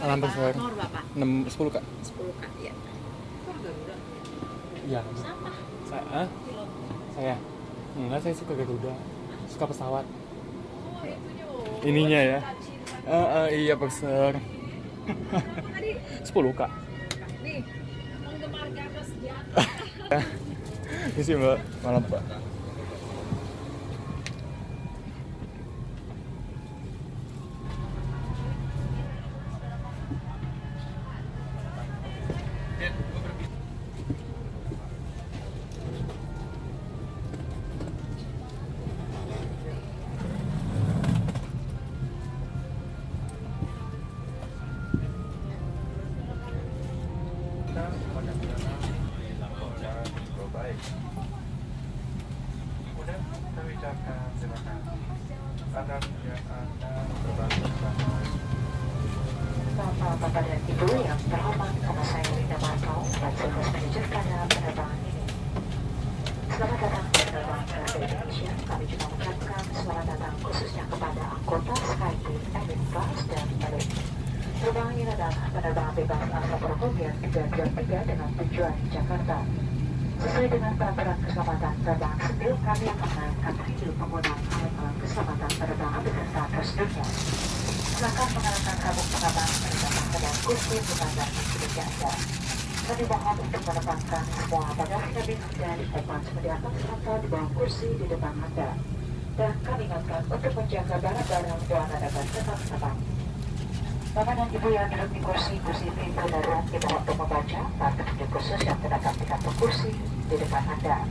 Alam besar. Nomor Bapak? 6, 10 Kak. 10 Kak, ya. Kok Garuda? Iya. Sama. Pilot. Saya? Enggak, saya suka Garuda. Suka pesawat. Oh, itunya. Ininya ya. Cinta. Iya, besar. Berapa tadi? 10 Kak. Nih, penggemar Garuda sejati. Ini sih Mbak, malam Pak. Kemudian kami ucapkan terima kasih atas kegiatan Anda berbagi bersama. Bapak dan Ibu yang terhormat, nama saya Linda Markau dan sukses melanjutkan penerbangan ini. Selamat datang di penerbangan Garuda Indonesia. Kami juga mengucapkan selamat datang khususnya kepada anggota Skyteam, Emin Class dan Elite. Penerbangan ini adalah penerbangan bebas asal Purwokerto 323 dengan tujuan Jakarta. Sesuai dengan peraturan keselamatan penerbangan sipil, kami akan menanyakan review penggunaan alat-alat keselamatan penerbangan beserta prosedurnya. Silakan mengenakan sabuk pengaman menggunakan pedang kursi pengaman seperti Anda. Kami mohon untuk menempatkan semua bagasi cabin Anda di kompas di atas atau di bawah kursi di depan Anda. Dan kami ingatkan untuk menjaga barang-barang dan adakan tetap tenang. Bapak dan Ibu yang duduk di kursi pintu darurat dimohon untuk membaca kartu petunjuk khusus yang terdapat di kantung kursi di depan Anda.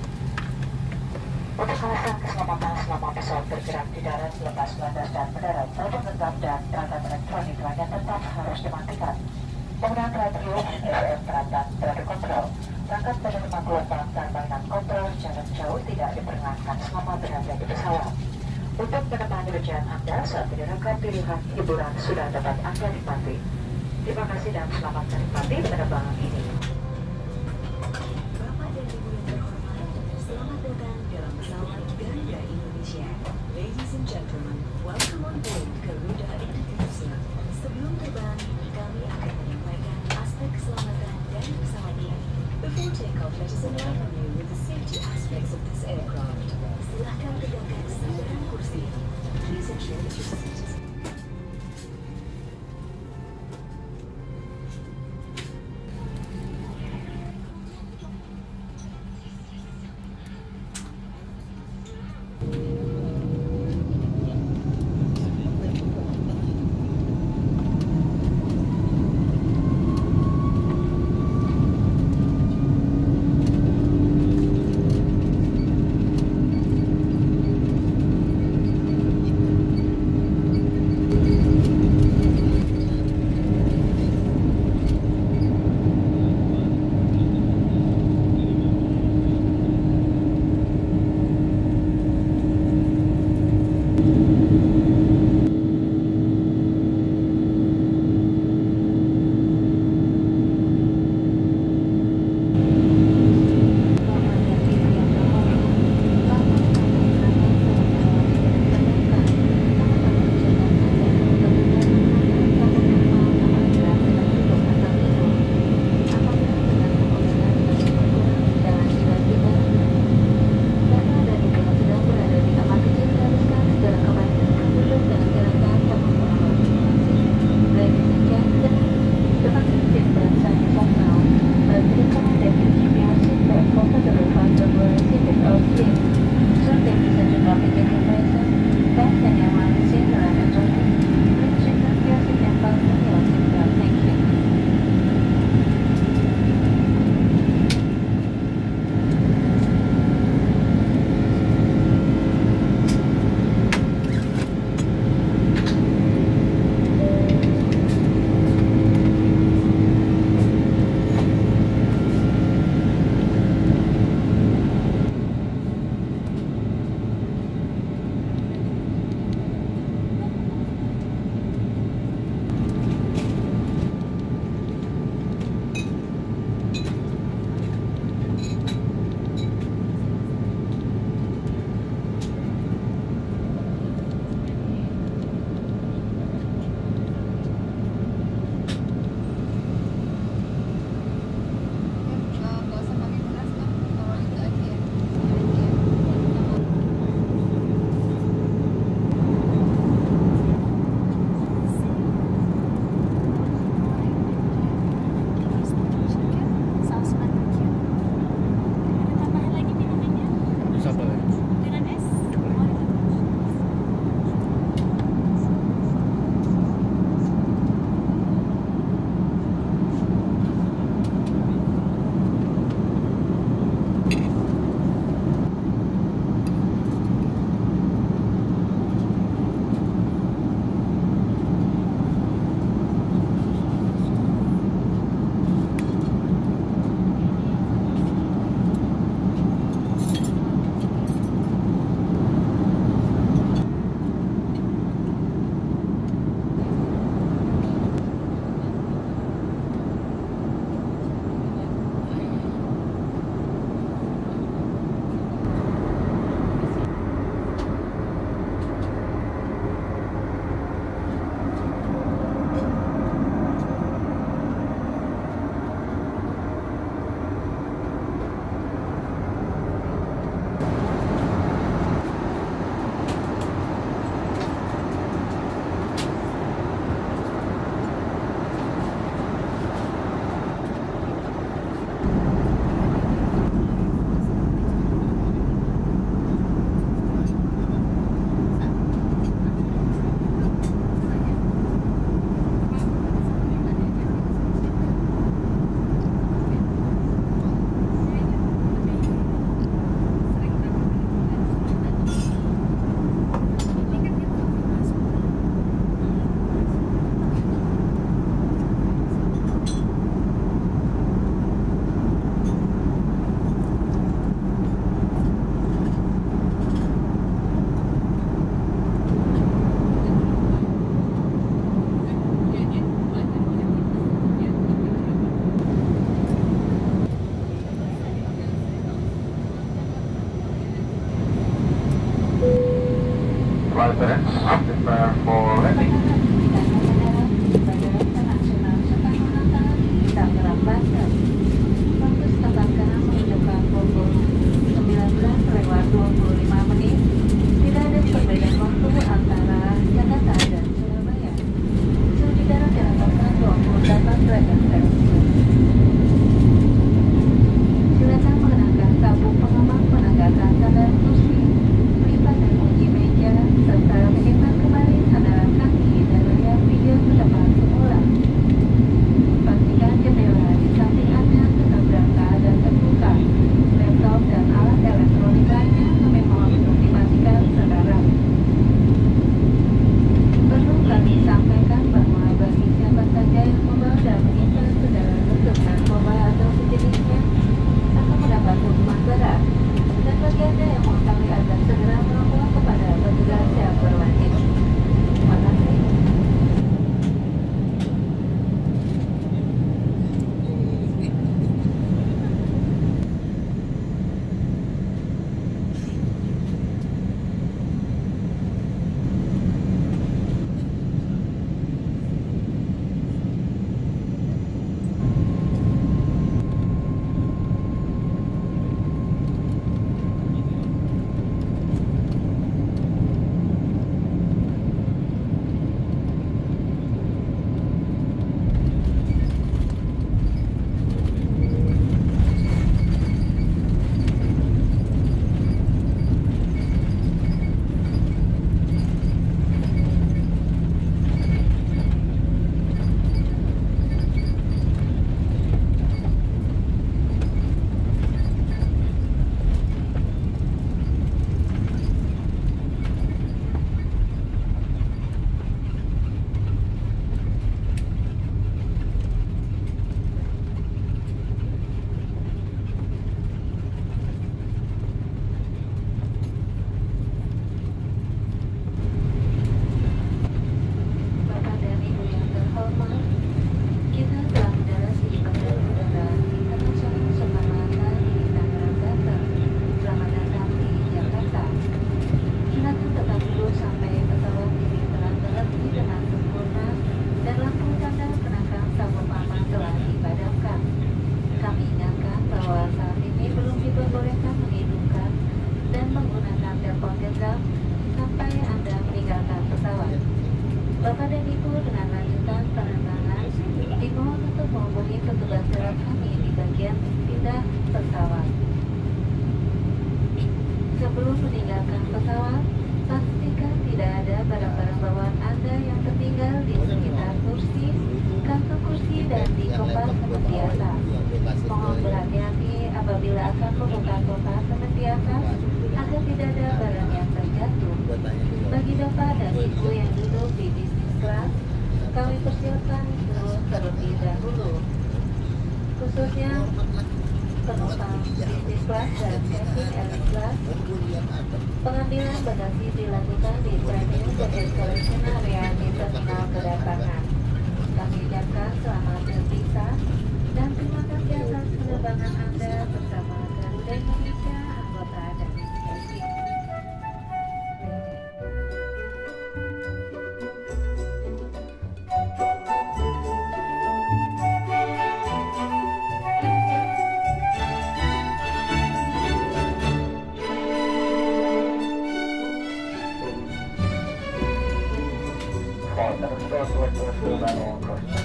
Untuk alasan keselamatan selama pesawat bergerak di darat selepas landas dan mendarat, telepon genggam dan perangkat elektronik lainnya tetap harus dimatikan. Penggunaan radio, FM, perangkat radio kontrol, perangkat penerima gelombang dan mainan kontrol jarak jauh tidak diperkenankan selama berada di pesawat. Untuk menemani perjalanan Anda saat mendengarkan pilihan hiburan sudah dapat Anda nikmati. Terima kasih dan selamat menikmati penerbangan ini. Bapak dan Ibu yang terhormat, selamat datang dalam pesawat Garuda Indonesia. Ladies and gentlemen, welcome on board Garuda Indonesia. Sebelum terbang, kami akan menyampaikan aspek keselamatan dari pesawat ini. Before takeoff, let us enlighten you with the safety aspects of this aircraft. Silakan tegakkan sandaran kursi. Please ensure that your seat is Lieutenants, prepare for landing. Bandara Internasional Soekarno-Hatta di Tangerang, Banten. Waktu setempat menunjukkan pukul 19:25 menit. Tidak ada perbedaan waktu antara Jakarta dan Surabaya. Suhu di darat dilaporkan 28 derajat Celcius. Silakan mengenakan sabuk pengaman penegakan sandal kursi, lipat dan kunci meja, serta menyimpan kembali sandaran kaki dan layar video ke depan semula. Pastikan jendela di samping Anda tetap berangkat dan terbuka. Laptop dan alat elektronik lainnya memang belum dimatikan sekarang. Perlu kami sampaikan bahwa bagi siapa saja yang membawa dan menyimpan saudara bentuk narkoba atau sejenisnya akan mendapat hukuman berat. Dan bagi Anda yang mengetahui agar segera melapor kepada petugas yang berwajib. Terima kasih. Bapak dan Ibu yang terhormat, kita telah mendarat di Bandara Udara Internasional Soekarno-Hatta di Tangerang, Banten. Selamat datang di Jakarta. Silakan tetap dulu sampai pesawat ini telah berhenti dengan sempurna dan lampu tanda kenakan sabuk aman telah dipadamkan. Kami ingatkan bahwa saat ini belum diperbolehkan menghidupkan dan menggunakan telepon genggam sampai Anda meninggalkan pesawat. Bapak dan Ibu dengan lanjutan penerbangan dimohon untuk menghubungi petugas darat kami di bagian pindah pesawat. Sebelum meninggalkan pesawat, pastikan tidak ada barang-barang bawaan Anda yang tertinggal di sekitar kursi, kantong kursi, dan di koper seperti biasa. Mohon berhati-hati apabila akan membuka koper seperti biasa agar tidak ada barang yang terjatuh. Bagi Bapak dan Ibu yang duduk di bisnis kelas, kami persiapkan turun terlebih dahulu. Khususnya penumpang bisnis kelas dan check-in elite class, pengambilan bagasi dilakukan di premium baggage collection area di terminal kedatangan. Kami ucapkan selamat berpisah dan terima kasih atas penerbangan Anda bersama Garuda Indonesia, anggota administrasi. Flight 7 Southwest West Urban on course.